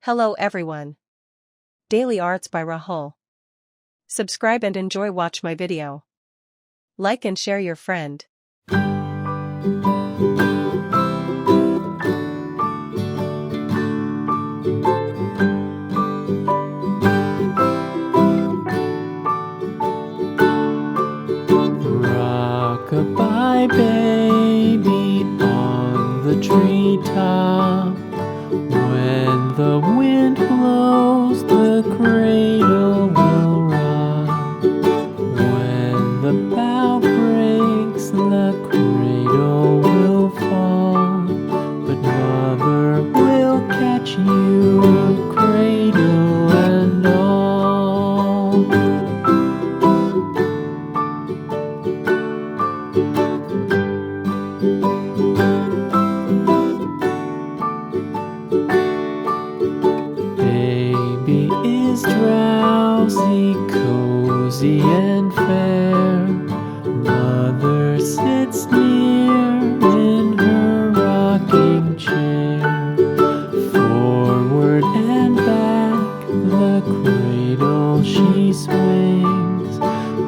Hello everyone. Daily Arts by Rahul. Subscribe and enjoy watch my video. Like and share your friend. Rock-a-bye baby on the treetop. When the wind blows, the cradle will rock. When the bough breaks, the cradle will fall. But mother will catch you, cradle and all. Baby is drowsy, cozy and fair. Mother sits near in her rocking chair. Forward and back, the cradle she swings.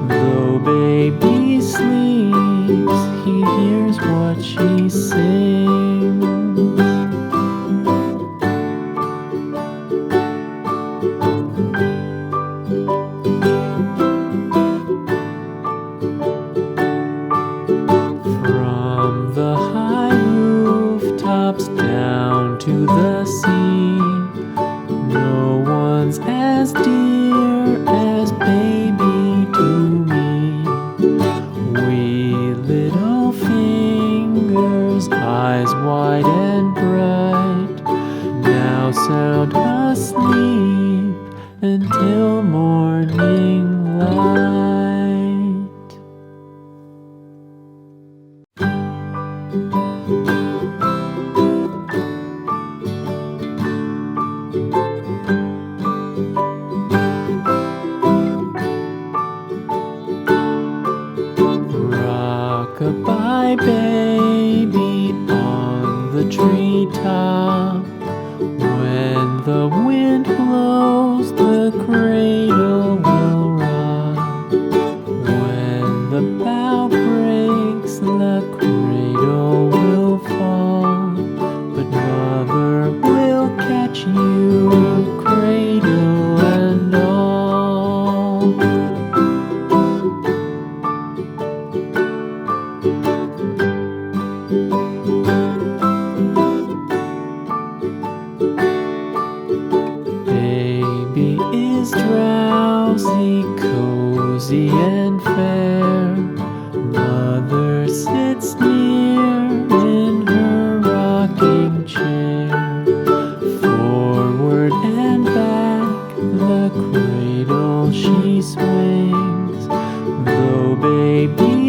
Though baby sleeps, he hears what she sings. From the high rooftops down to the sea, no one's as dear as baby to me. Wee little fingers, eyes wide and bright, now sound asleep until morning light. Rock-a-bye baby on the treetop. When the wind blows, the cradle will rock. When the bough breaks, the cradle will fall. But mother will catch you, cradle and all. Baby is drowsy, cozy and fair. Mother sits near in her rocking chair. Forward and back, the cradle she swings. Though baby